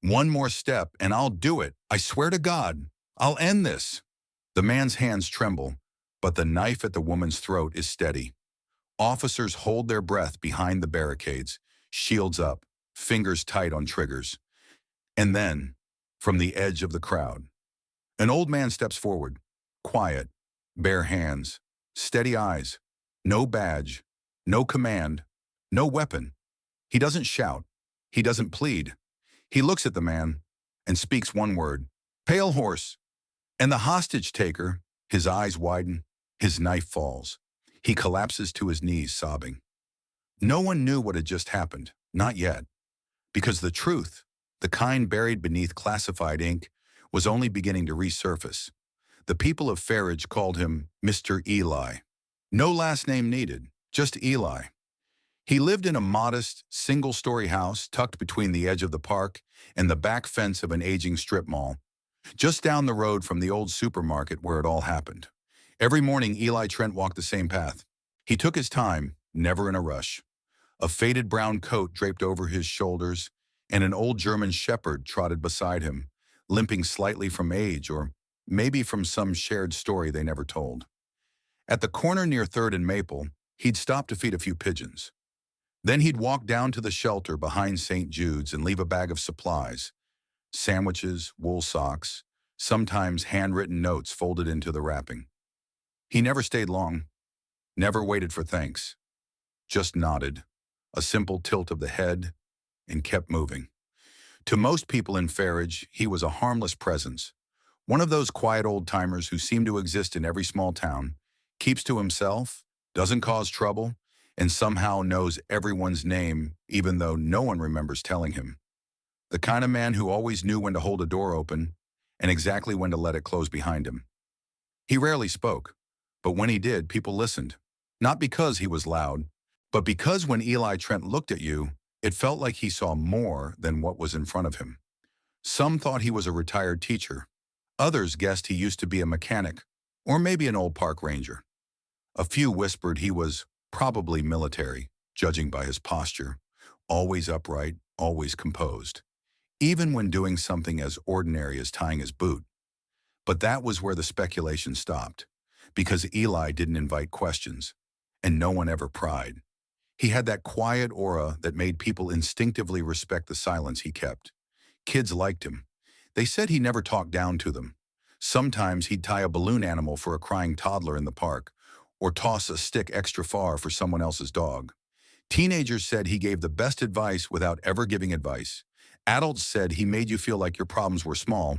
One more step and I'll do it. I swear to God, I'll end this. The man's hands tremble, but the knife at the woman's throat is steady. Officers hold their breath behind the barricades, shields up, fingers tight on triggers. And then, from the edge of the crowd, an old man steps forward, quiet, bare hands, steady eyes, no badge, no command, no weapon. He doesn't shout. He doesn't plead. He looks at the man and speaks one word, Palehorse. And the hostage taker, his eyes widen, his knife falls. He collapses to his knees, sobbing. No one knew what had just happened, not yet, because the truth, the kind buried beneath classified ink, was only beginning to resurface. The people of Farage called him Mr. Eli. No last name needed, just Eli. He lived in a modest, single-story house tucked between the edge of the park and the back fence of an aging strip mall, just down the road from the old supermarket where it all happened. Every morning, Eli Trent walked the same path. He took his time, never in a rush. A faded brown coat draped over his shoulders, and an old German shepherd trotted beside him, limping slightly from age or maybe from some shared story they never told. At the corner near 3rd and Maple, he'd stop to feed a few pigeons. Then he'd walk down to the shelter behind St. Jude's and leave a bag of supplies, sandwiches, wool socks, sometimes handwritten notes folded into the wrapping. He never stayed long, never waited for thanks, just nodded, a simple tilt of the head, and kept moving. To most people in Farage, he was a harmless presence, one of those quiet old-timers who seem to exist in every small town, keeps to himself, doesn't cause trouble, and somehow knows everyone's name even though no one remembers telling him. The kind of man who always knew when to hold a door open and exactly when to let it close behind him. He rarely spoke, but when he did, people listened. Not because he was loud, but because when Eli Trent looked at you, it felt like he saw more than what was in front of him. Some thought he was a retired teacher. Others guessed he used to be a mechanic, or maybe an old park ranger. A few whispered he was probably military, judging by his posture, always upright, always composed, even when doing something as ordinary as tying his boot. But that was where the speculation stopped, because Eli didn't invite questions, and no one ever pried. He had that quiet aura that made people instinctively respect the silence he kept. Kids liked him. They said he never talked down to them. Sometimes he'd tie a balloon animal for a crying toddler in the park, or toss a stick extra far for someone else's dog. Teenagers said he gave the best advice without ever giving advice. Adults said he made you feel like your problems were small,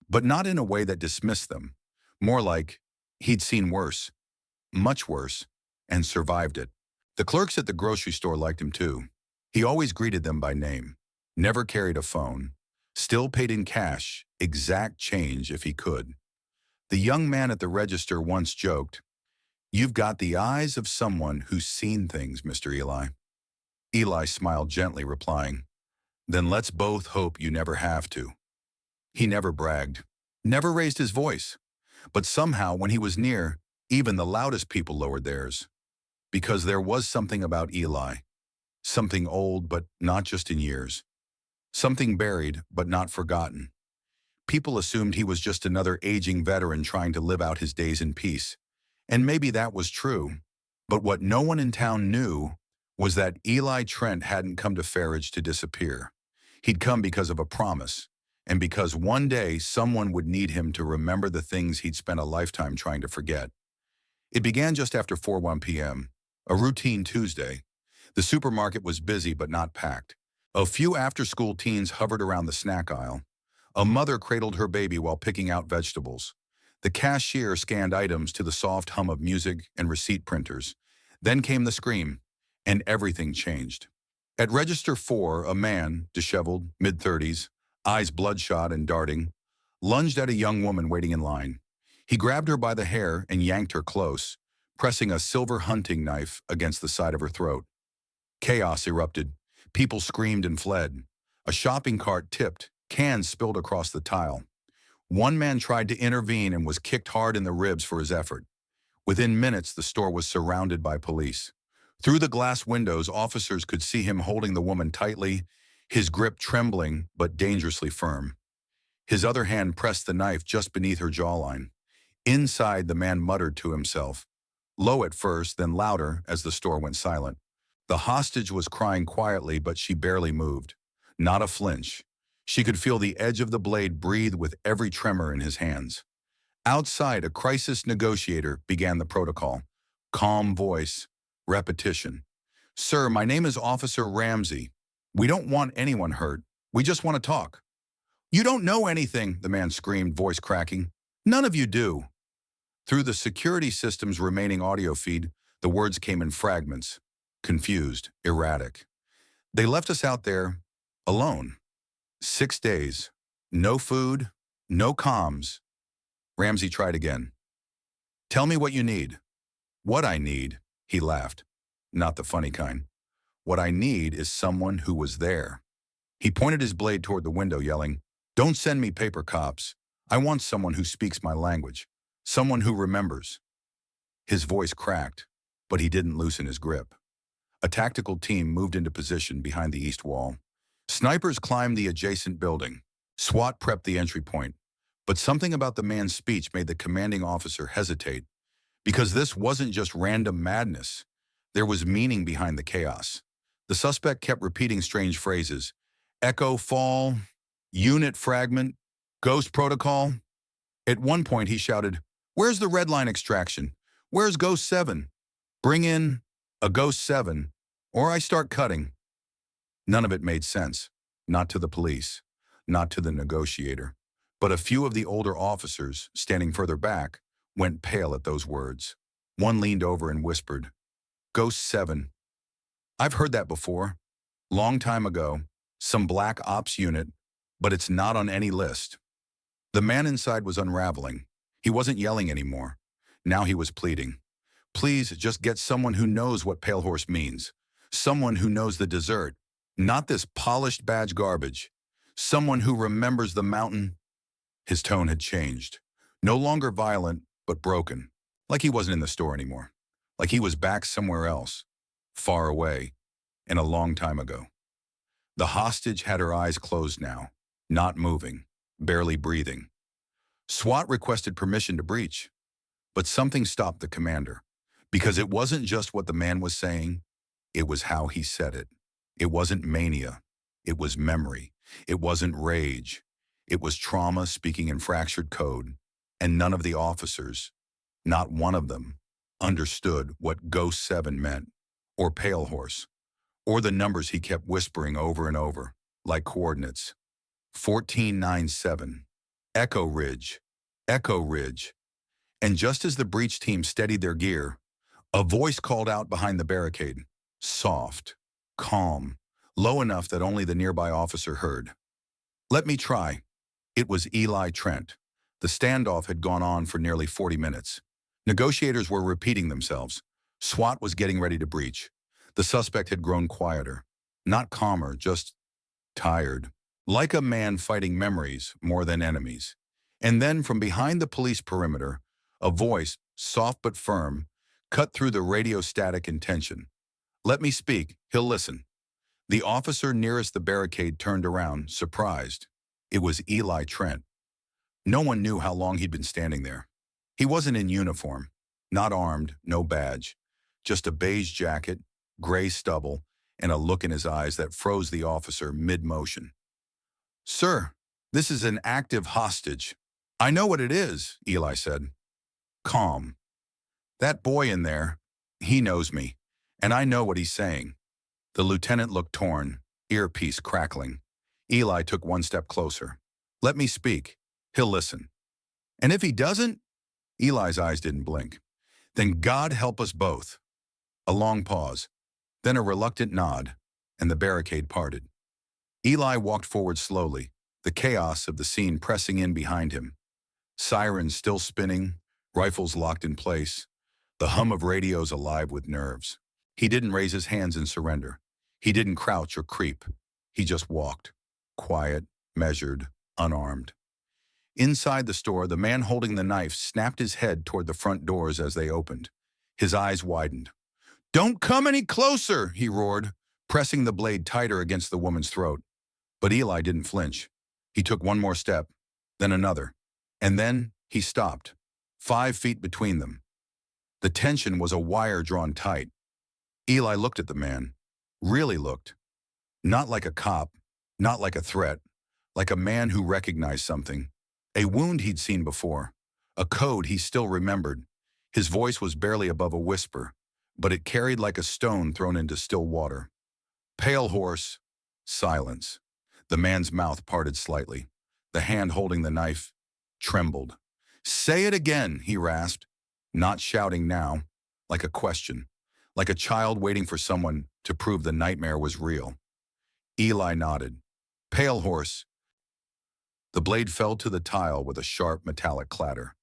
but not in a way that dismissed them. More like he'd seen worse, much worse, and survived it. The clerks at the grocery store liked him too. He always greeted them by name, never carried a phone, still paid in cash, exact change if he could. The young man at the register once joked, "You've got the eyes of someone who's seen things, Mr. Eli." Eli smiled gently, replying, "Then let's both hope you never have to." He never bragged, never raised his voice, but somehow when he was near, even the loudest people lowered theirs. Because there was something about Eli, something old but not just in years, something buried but not forgotten. People assumed he was just another aging veteran trying to live out his days in peace. And maybe that was true, but what no one in town knew was that Eli Trent hadn't come to Farage to disappear. He'd come because of a promise, and because one day someone would need him to remember the things he'd spent a lifetime trying to forget. It began just after 4:01 p.m., a routine Tuesday. The supermarket was busy but not packed. A few after-school teens hovered around the snack aisle. A mother cradled her baby while picking out vegetables. The cashier scanned items to the soft hum of music and receipt printers. Then came the scream, and everything changed. At register 4, a man, disheveled, mid-30s, eyes bloodshot and darting, lunged at a young woman waiting in line. He grabbed her by the hair and yanked her close, pressing a silver hunting knife against the side of her throat. Chaos erupted. People screamed and fled. A shopping cart tipped, cans spilled across the tile. One man tried to intervene and was kicked hard in the ribs for his effort. Within minutes, the store was surrounded by police. Through the glass windows, officers could see him holding the woman tightly, his grip trembling but dangerously firm. His other hand pressed the knife just beneath her jawline. Inside, the man muttered to himself, low at first, then louder as the store went silent. The hostage was crying quietly, but she barely moved. Not a flinch. She could feel the edge of the blade breathe with every tremor in his hands. Outside, a crisis negotiator began the protocol. Calm voice, repetition. Sir, my name is Officer Ramsey. We don't want anyone hurt. We just want to talk. You don't know anything, the man screamed, voice cracking. None of you do. Through the security system's remaining audio feed, the words came in fragments, confused, erratic. They left us out there, alone. 6 days. No food, no comms. Ramsey tried again. Tell me what you need. What I need, he laughed. Not the funny kind. What I need is someone who was there. He pointed his blade toward the window, yelling, Don't send me paper cops. I want someone who speaks my language. Someone who remembers. His voice cracked, but he didn't loosen his grip. A tactical team moved into position behind the east wall. Snipers climbed the adjacent building. SWAT prepped the entry point. But something about the man's speech made the commanding officer hesitate, because this wasn't just random madness. There was meaning behind the chaos. The suspect kept repeating strange phrases. Echo fall, unit fragment, ghost protocol. At one point he shouted, Where's the red line extraction? Where's Ghost 7? Bring in a Ghost 7, or I start cutting. None of it made sense. Not to the police, not to the negotiator. But a few of the older officers, standing further back, went pale at those words. One leaned over and whispered, Ghost 7. I've heard that before. Long time ago. Some black ops unit, but it's not on any list. The man inside was unraveling. He wasn't yelling anymore. Now he was pleading. Please just get someone who knows what Palehorse means. Someone who knows the dessert. Not this polished badge garbage. Someone who remembers the mountain. His tone had changed. No longer violent, but broken. Like he wasn't in the store anymore. Like he was back somewhere else. Far away. And a long time ago. The hostage had her eyes closed now. Not moving. Barely breathing. SWAT requested permission to breach. But something stopped the commander. Because it wasn't just what the man was saying. It was how he said it. It wasn't mania. It was memory. It wasn't rage. It was trauma speaking in fractured code. And none of the officers, not one of them, understood what Ghost 7 meant, or Palehorse, or the numbers he kept whispering over and over, like coordinates. 1497. Echo Ridge. Echo Ridge. And just as the breach team steadied their gear, a voice called out behind the barricade. Soft, calm, low enough that only the nearby officer heard. Let me try. It was Eli Trent. The standoff had gone on for nearly 40 minutes. Negotiators were repeating themselves. SWAT was getting ready to breach. The suspect had grown quieter. Not calmer, just tired. Like a man fighting memories more than enemies. And then from behind the police perimeter, a voice, soft but firm, cut through the radio static and tension. Let me speak, he'll listen. The officer nearest the barricade turned around, surprised. It was Eli Trent. No one knew how long he'd been standing there. He wasn't in uniform, not armed, no badge, just a beige jacket, gray stubble, and a look in his eyes that froze the officer mid-motion. Sir, this is an active hostage. I know what it is, Eli said. Calm. That boy in there, he knows me, and I know what he's saying. The lieutenant looked torn, earpiece crackling. Eli took one step closer. Let me speak. He'll listen. And if he doesn't, Eli's eyes didn't blink. Then God help us both. A long pause, then a reluctant nod, and the barricade parted. Eli walked forward slowly, the chaos of the scene pressing in behind him. Sirens still spinning, rifles locked in place, the hum of radios alive with nerves. He didn't raise his hands in surrender. He didn't crouch or creep. He just walked, quiet, measured, unarmed. Inside the store, the man holding the knife snapped his head toward the front doors as they opened. His eyes widened. Don't come any closer, he roared, pressing the blade tighter against the woman's throat. But Eli didn't flinch. He took one more step, then another. And then he stopped, 5 feet between them. The tension was a wire drawn tight. Eli looked at the man, really looked. Not like a cop, not like a threat, like a man who recognized something. A wound he'd seen before, a code he still remembered. His voice was barely above a whisper, but it carried like a stone thrown into still water. Palehorse, silence. The man's mouth parted slightly. The hand holding the knife trembled. "Say it again," he rasped, not shouting now, like a question, like a child waiting for someone to prove the nightmare was real. Eli nodded. "Palehorse." The blade fell to the tile with a sharp metallic clatter.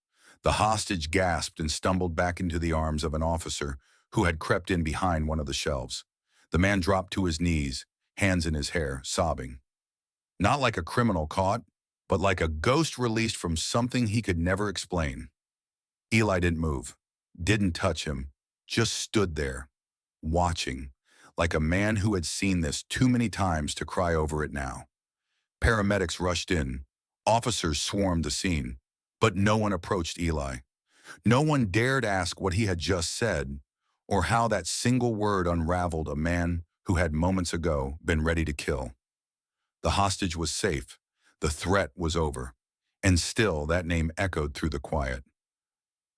The hostage gasped and stumbled back into the arms of an officer who had crept in behind one of the shelves. The man dropped to his knees, hands in his hair, sobbing. Not like a criminal caught, but like a ghost released from something he could never explain. Eli didn't move, didn't touch him, just stood there, watching, like a man who had seen this too many times to cry over it now. Paramedics rushed in, officers swarmed the scene, but no one approached Eli. No one dared ask what he had just said, or how that single word unraveled a man who had moments ago been ready to kill. The hostage was safe, the threat was over, and still that name echoed through the quiet.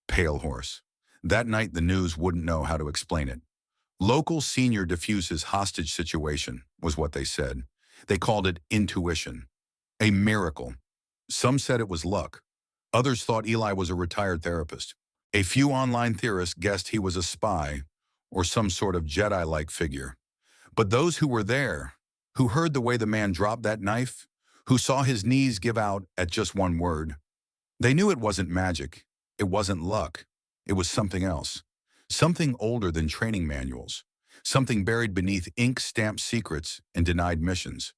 Palehorse. That night the news wouldn't know how to explain it. Local senior diffused his hostage situation, was what they said. They called it intuition. A miracle. Some said it was luck. Others thought Eli was a retired therapist. A few online theorists guessed he was a spy or some sort of Jedi-like figure. But those who were there, who heard the way the man dropped that knife, who saw his knees give out at just one word, they knew it wasn't magic. It wasn't luck. It was something else. Something older than training manuals. Something buried beneath ink-stamped secrets and denied missions.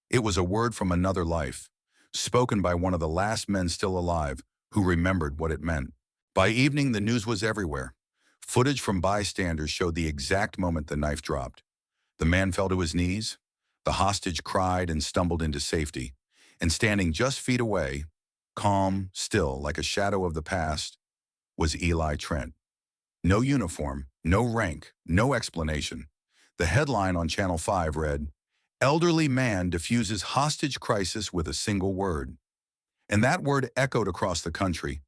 It was a word from another life, spoken by one of the last men still alive who remembered what it meant. By evening, the news was everywhere. Footage from bystanders showed the exact moment the knife dropped. The man fell to his knees. The hostage cried and stumbled into safety. And standing just feet away, calm, still, like a shadow of the past, was Eli Trent. No uniform, no rank, no explanation. The headline on Channel 5 read, "Elderly man diffuses hostage crisis with a single word." And that word echoed across the country.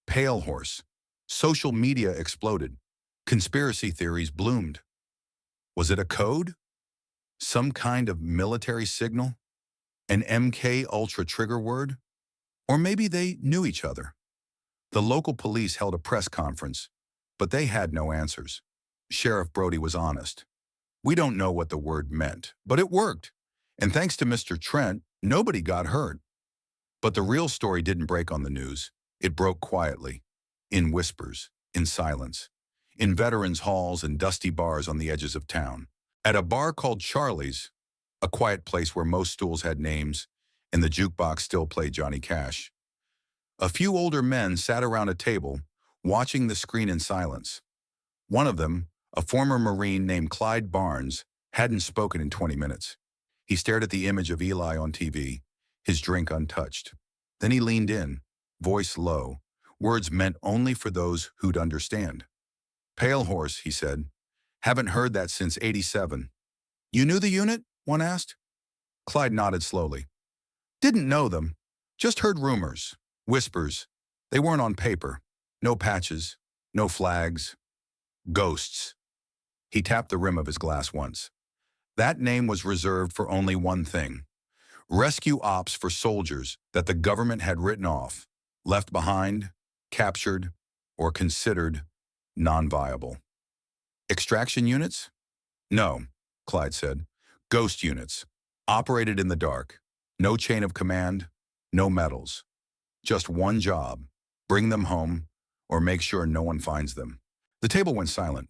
Palehorse. Social media exploded. Conspiracy theories bloomed. Was it a code? Some kind of military signal? An MK Ultra trigger word? Or maybe they knew each other. The local police held a press conference, but they had no answers. Sheriff Brody was honest. "We don't know what the word meant, but it worked. And thanks to Mr. Trent, nobody got hurt." But the real story didn't break on the news. It broke quietly, in whispers, in silence, in veterans' halls and dusty bars on the edges of town. At a bar called Charlie's, a quiet place where most stools had names and the jukebox still played Johnny Cash, a few older men sat around a table, watching the screen in silence. One of them, a former Marine named Clyde Barnes, hadn't spoken in 20 minutes. He stared at the image of Eli on TV, his drink untouched. Then he leaned in, voice low, words meant only for those who'd understand. "Palehorse," he said. "Haven't heard that since '87. "You knew the unit?" one asked. Clyde nodded slowly. "Didn't know them. Just heard rumors, whispers. They weren't on paper. No patches, no flags. Ghosts." He tapped the rim of his glass once. That name was reserved for only one thing. Rescue ops for soldiers that the government had written off, left behind, captured, or considered non-viable. Extraction units? No, Clyde said. Ghost units, operated in the dark. No chain of command, no medals. Just one job, bring them home, or make sure no one finds them. The table went silent.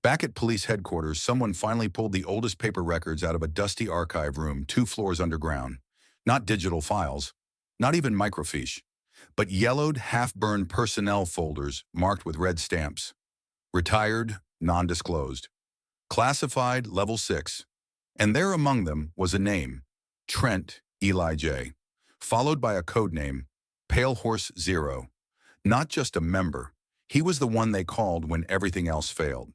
Back at police headquarters, someone finally pulled the oldest paper records out of a dusty archive room 2 floors underground. Not digital files, not even microfiche, but yellowed, half-burned personnel folders marked with red stamps. Retired, non-disclosed. Classified, level 6. And there among them was a name, Trent, Eli J., followed by a codename, Palehorse 0. Not just a member, he was the one they called when everything else failed.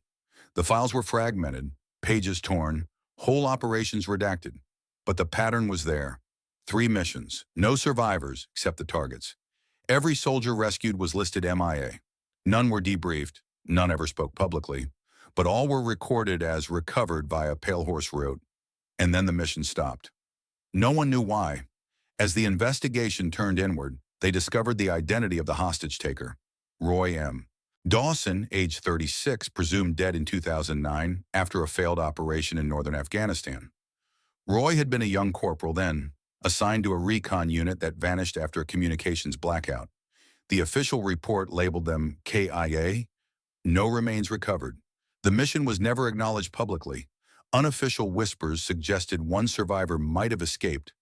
The files were fragmented, pages torn, whole operations redacted. But the pattern was there. 3 missions, no survivors except the targets. Every soldier rescued was listed MIA. None were debriefed, none ever spoke publicly, but all were recorded as recovered via Palehorse route. And then the mission stopped. No one knew why. As the investigation turned inward, they discovered the identity of the hostage-taker, Roy M. Dawson, age 36, presumed dead in 2009 after a failed operation in northern Afghanistan. Roy had been a young corporal then, assigned to a recon unit that vanished after a communications blackout. The official report labeled them KIA, no remains recovered. The mission was never acknowledged publicly. Unofficial whispers suggested one survivor might have escaped.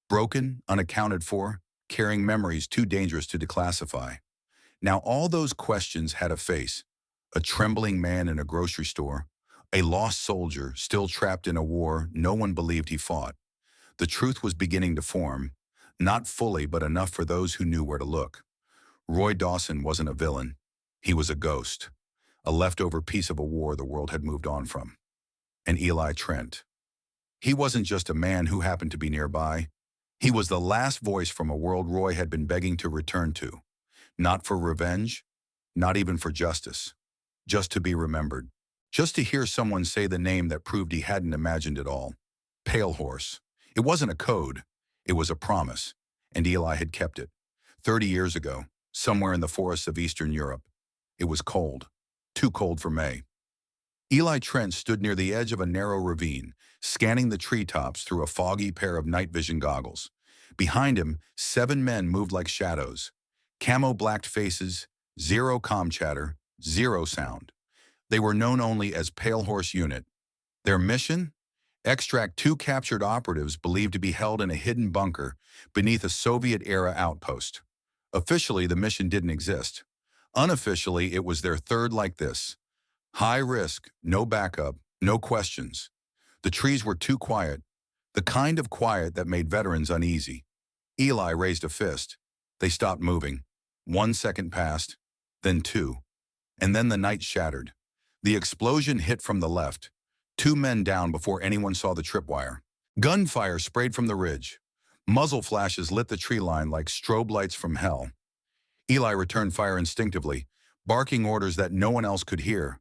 Broken, unaccounted for, carrying memories too dangerous to declassify. Now all those questions had a face. A trembling man in a grocery store. A lost soldier still trapped in a war no one believed he fought. The truth was beginning to form. Not fully, but enough for those who knew where to look. Roy Dawson wasn't a villain. He was a ghost. A leftover piece of a war the world had moved on from. And Eli Trent. He wasn't just a man who happened to be nearby. He was the last voice from a world Roy had been begging to return to. Not for revenge, not even for justice. Just to be remembered. Just to hear someone say the name that proved he hadn't imagined it all. Palehorse. It wasn't a code. It was a promise. And Eli had kept it. 30 years ago, somewhere in the forests of Eastern Europe. It was cold. Too cold for May. Eli Trent stood near the edge of a narrow ravine, scanning the treetops through a foggy pair of night vision goggles. Behind him, 7 men moved like shadows. Camo-blacked faces, zero comm chatter, zero sound. They were known only as Palehorse Unit. Their mission? Extract 2 captured operatives believed to be held in a hidden bunker beneath a Soviet-era outpost. Officially, the mission didn't exist. Unofficially, it was their third like this. High risk, no backup, no questions. The trees were too quiet, the kind of quiet that made veterans uneasy. Eli raised a fist. They stopped moving. 1 second passed, then 2. And then the night shattered. The explosion hit from the left. 2 men down before anyone saw the tripwire. Gunfire sprayed from the ridge. Muzzle flashes lit the tree line like strobe lights from hell. Eli returned fire instinctively, barking orders that no one else could hear,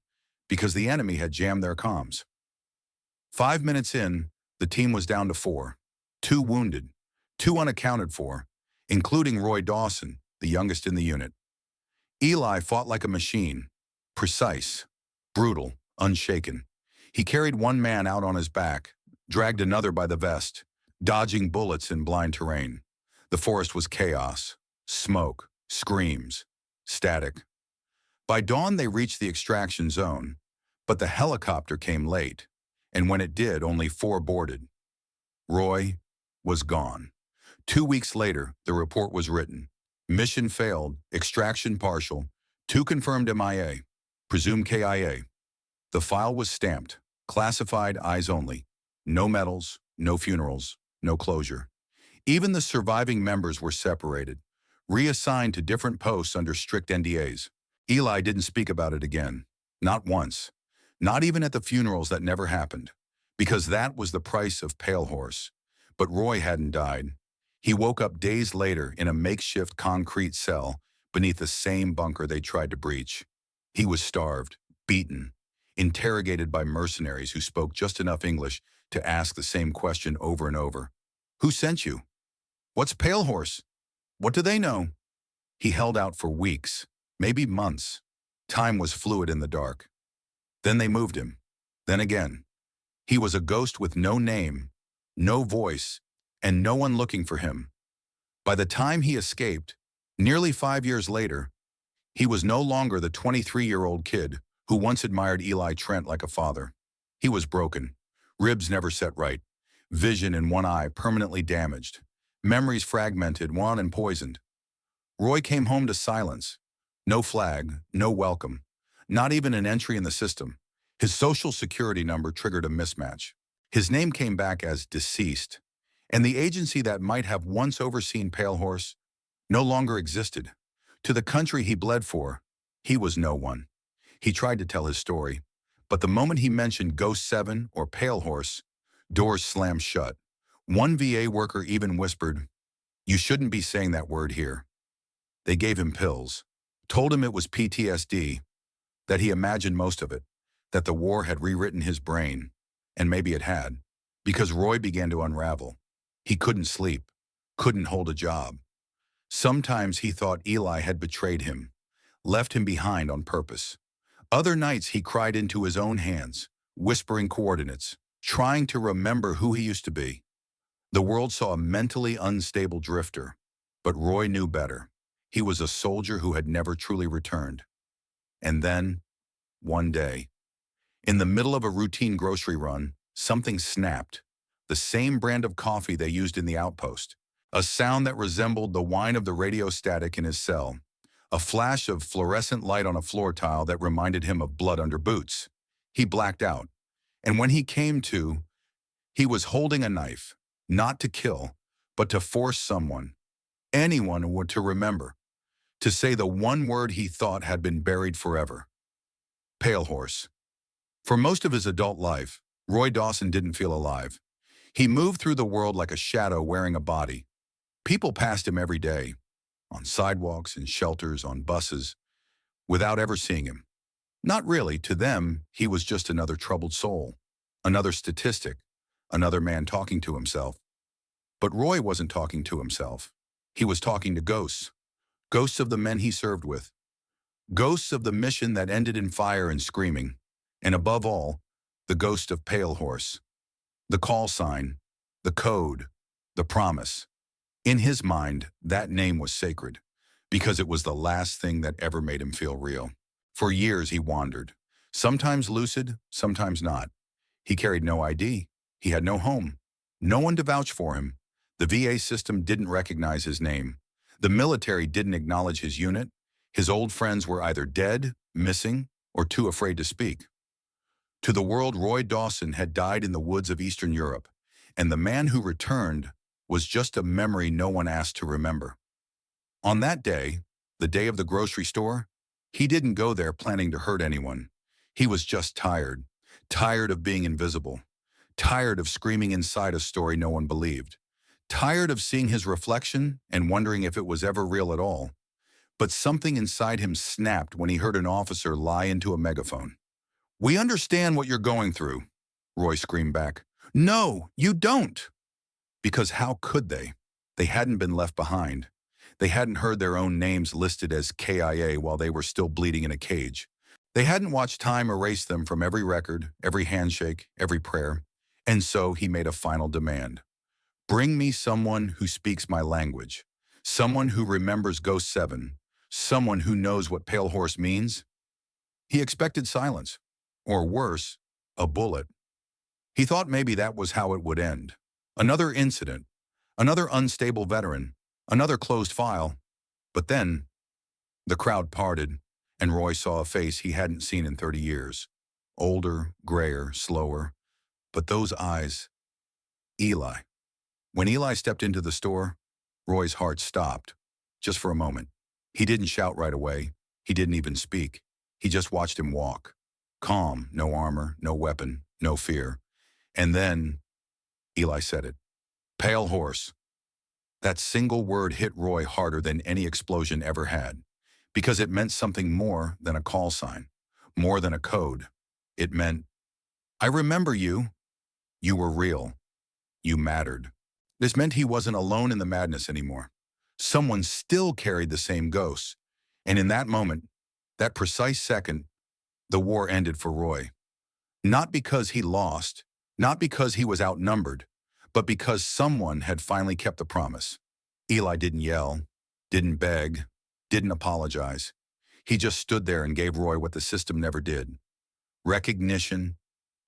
because the enemy had jammed their comms. 5 minutes in, the team was down to 4. 2 wounded, 2 unaccounted for, including Roy Dawson, the youngest in the unit. Eli fought like a machine, precise, brutal, unshaken. He carried 1 man out on his back, dragged another by the vest, dodging bullets in blind terrain. The forest was chaos, smoke, screams, static. By dawn, they reached the extraction zone, but the helicopter came late, and when it did, only 4 boarded. Roy was gone. 2 weeks later, the report was written. Mission failed, extraction partial, 2 confirmed MIA, presumed KIA. The file was stamped, classified, eyes only. No medals, no funerals, no closure. Even the surviving members were separated, reassigned to different posts under strict NDAs. Eli didn't speak about it again. Not once. Not even at the funerals that never happened. Because that was the price of Palehorse. But Roy hadn't died. He woke up days later in a makeshift concrete cell beneath the same bunker they tried to breach. He was starved, beaten, interrogated by mercenaries who spoke just enough English to ask the same question over and over. Who sent you? What's Palehorse? What do they know? He held out for weeks, maybe months. Time was fluid in the dark. Then they moved him. Then again. He was a ghost with no name, no voice, and no one looking for him. By the time he escaped, nearly 5 years later, he was no longer the 23-year-old kid who once admired Eli Trent like a father. He was broken, ribs never set right, vision in one eye permanently damaged, memories fragmented, one and poisoned. Roy came home to silence. No flag, no welcome, not even an entry in the system. His social security number triggered a mismatch. His name came back as deceased, And the agency that might have once overseen Palehorse no longer existed. To the country he bled for, he was no one. He tried to tell his story, but the moment he mentioned Ghost 7 or Palehorse, doors slammed shut. One VA worker even whispered, "You shouldn't be saying that word here." They gave him pills, told him it was PTSD, that he imagined most of it, that the war had rewritten his brain, and maybe it had, because Roy began to unravel. He couldn't sleep, couldn't hold a job. Sometimes he thought Eli had betrayed him, left him behind on purpose. Other nights he cried into his own hands, whispering coordinates, trying to remember who he used to be. The world saw a mentally unstable drifter, but Roy knew better. He was a soldier who had never truly returned. And then, one day, in the middle of a routine grocery run, something snapped. The same brand of coffee they used in the outpost. A sound that resembled the whine of the radio static in his cell. A flash of fluorescent light on a floor tile that reminded him of blood under boots. He blacked out. And when he came to, he was holding a knife, not to kill, but to force someone, anyone to remember, to say the one word he thought had been buried forever. Palehorse. For most of his adult life, Roy Dawson didn't feel alive. He moved through the world like a shadow wearing a body. People passed him every day, on sidewalks, in shelters, on buses, without ever seeing him. Not really. To them, he was just another troubled soul, another statistic, another man talking to himself. But Roy wasn't talking to himself. He was talking to ghosts. Ghosts of the men he served with. Ghosts of the mission that ended in fire and screaming. And above all, the ghost of Palehorse. The call sign, the code, the promise. In his mind, that name was sacred, because it was the last thing that ever made him feel real. For years he wandered, sometimes lucid, sometimes not. He carried no ID. He had no home. No one to vouch for him. The VA system didn't recognize his name. The military didn't acknowledge his unit. His old friends were either dead, missing, or too afraid to speak. To the world, Roy Dawson had died in the woods of Eastern Europe, and the man who returned was just a memory no one asked to remember. On that day, the day of the grocery store, he didn't go there planning to hurt anyone. He was just tired, tired of being invisible, tired of screaming inside a story no one believed, tired of seeing his reflection and wondering if it was ever real at all. But something inside him snapped when he heard an officer lie into a megaphone. "We understand what you're going through," Roy screamed back. "No, you don't." Because how could they? They hadn't been left behind. They hadn't heard their own names listed as KIA while they were still bleeding in a cage. They hadn't watched time erase them from every record, every handshake, every prayer. And so he made a final demand. "Bring me someone who speaks my language, someone who remembers Ghost 7, someone who knows what Palehorse means." He expected silence, or worse, a bullet. He thought maybe that was how it would end. Another incident, another unstable veteran, another closed file. But then, the crowd parted, and Roy saw a face he hadn't seen in 30 years. Older, grayer, slower. But those eyes, Eli. When Eli stepped into the store, Roy's heart stopped, just for a moment. He didn't shout right away. He didn't even speak. He just watched him walk. Calm, no armor, no weapon, no fear. And then, Eli said it. Palehorse. That single word hit Roy harder than any explosion ever had, because it meant something more than a call sign, more than a code. It meant, "I remember you. You were real. You mattered." This meant he wasn't alone in the madness anymore. Someone still carried the same ghosts. And in that moment, that precise second, the war ended for Roy. Not because he lost, not because he was outnumbered, but because someone had finally kept the promise. Eli didn't yell, didn't beg, didn't apologize. He just stood there and gave Roy what the system never did. Recognition,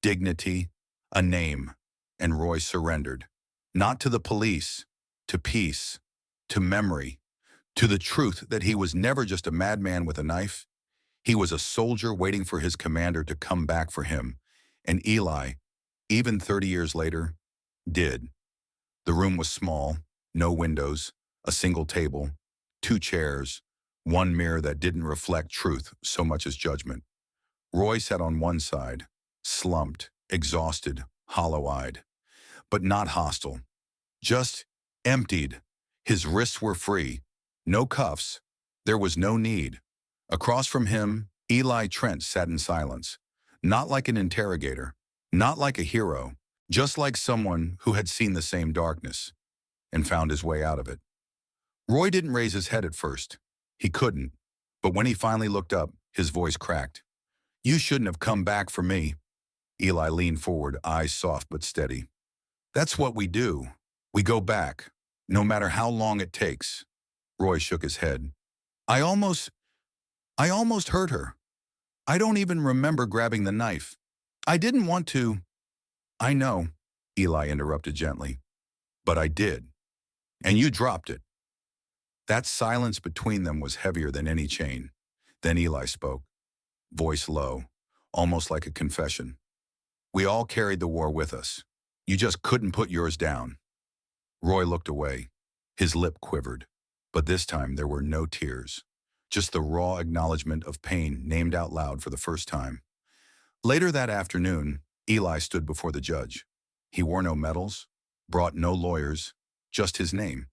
dignity, a name, and Roy surrendered. Not to the police, to peace, to memory, to the truth that he was never just a madman with a knife. He was a soldier waiting for his commander to come back for him. And Eli, even 30 years later, did. The room was small, no windows, a single table, two chairs, one mirror that didn't reflect truth so much as judgment. Roy sat on one side, slumped, exhausted, hollow-eyed, but not hostile, just emptied. His wrists were free, no cuffs. There was no need. Across from him, Eli Trent sat in silence, not like an interrogator, not like a hero, just like someone who had seen the same darkness and found his way out of it. Roy didn't raise his head at first. He couldn't. But when he finally looked up, his voice cracked. "You shouldn't have come back for me." Eli leaned forward, eyes soft but steady. "That's what we do. We go back, no matter how long it takes." Roy shook his head. I almost hurt her. I don't even remember grabbing the knife. I didn't want to." "I know," Eli interrupted gently. "But I did. And you dropped it." That silence between them was heavier than any chain. Then Eli spoke, voice low, almost like a confession. "We all carried the war with us. You just couldn't put yours down." Roy looked away. His lip quivered. But this time there were no tears. Just the raw acknowledgement of pain named out loud for the first time. Later that afternoon, Eli stood before the judge. He wore no medals, brought no lawyers, just his name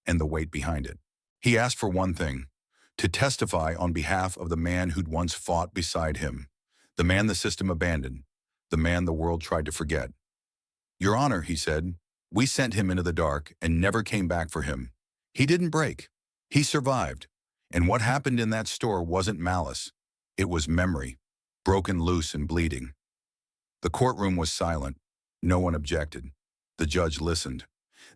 and the weight behind it. He asked for one thing, to testify on behalf of the man who'd once fought beside him, the man the system abandoned, the man the world tried to forget. "Your Honor," he said, "we sent him into the dark and never came back for him. He didn't break. He survived. And what happened in that store wasn't malice. It was memory, broken loose and bleeding." The courtroom was silent. No one objected. The judge listened,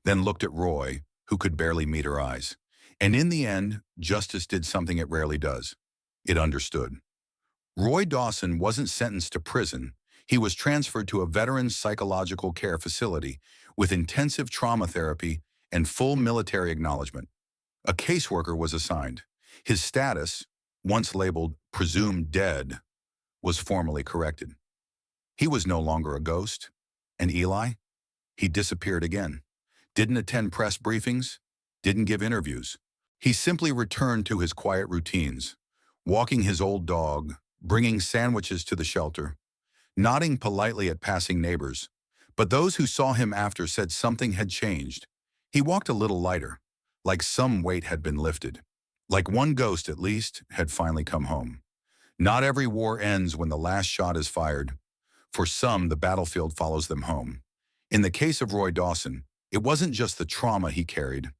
then looked at Roy, who could barely meet her eyes. And in the end, justice did something it rarely does. It understood. Roy Dawson wasn't sentenced to prison. He was transferred to a veterans psychological care facility with intensive trauma therapy and full military acknowledgement. A caseworker was assigned. His status, once labeled presumed dead, was formally corrected. He was no longer a ghost. And Eli? He disappeared again. Didn't attend press briefings. Didn't give interviews. He simply returned to his quiet routines, walking his old dog, bringing sandwiches to the shelter, nodding politely at passing neighbors. But those who saw him after said something had changed. He walked a little lighter, like some weight had been lifted. Like one ghost, at least, had finally come home. Not every war ends when the last shot is fired. For some, the battlefield follows them home. In the case of Roy Dawson, it wasn't just the trauma he carried.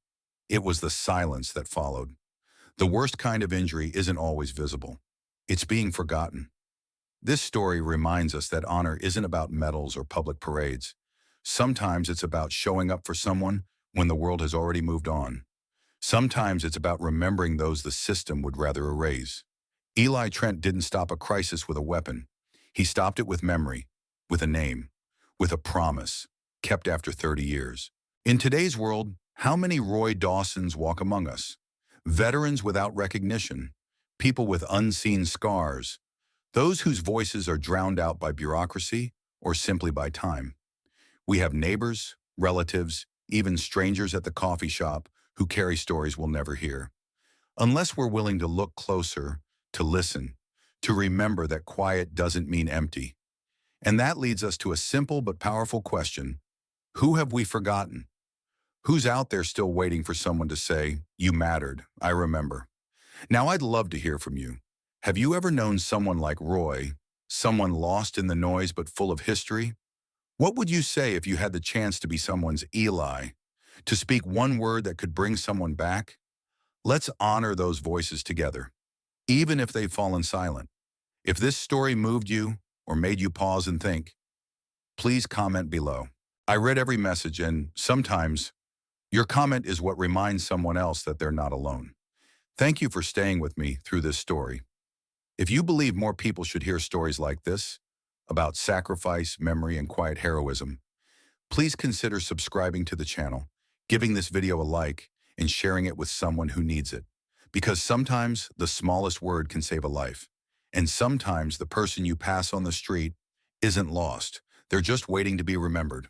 It was the silence that followed. The worst kind of injury isn't always visible. It's being forgotten. This story reminds us that honor isn't about medals or public parades. Sometimes it's about showing up for someone when the world has already moved on. Sometimes it's about remembering those the system would rather erase. Eli Trent didn't stop a crisis with a weapon. He stopped it with memory, with a name, with a promise, kept after 30 years. In today's world, how many Roy Dawsons walk among us? Veterans without recognition, people with unseen scars, those whose voices are drowned out by bureaucracy or simply by time. We have neighbors, relatives, even strangers at the coffee shop who carry stories we'll never hear. Unless we're willing to look closer, to listen, to remember that quiet doesn't mean empty. And that leads us to a simple but powerful question. Who have we forgotten? Who's out there still waiting for someone to say, "You mattered, I remember"? Now I'd love to hear from you. Have you ever known someone like Roy, someone lost in the noise but full of history? What would you say if you had the chance to be someone's Eli, to speak one word that could bring someone back? Let's honor those voices together, even if they've fallen silent. If this story moved you or made you pause and think, please comment below. I read every message, and sometimes your comment is what reminds someone else that they're not alone. Thank you for staying with me through this story. If you believe more people should hear stories like this, about sacrifice, memory, and quiet heroism, please consider subscribing to the channel, giving this video a like, and sharing it with someone who needs it. Because sometimes the smallest word can save a life. And sometimes the person you pass on the street isn't lost. They're just waiting to be remembered.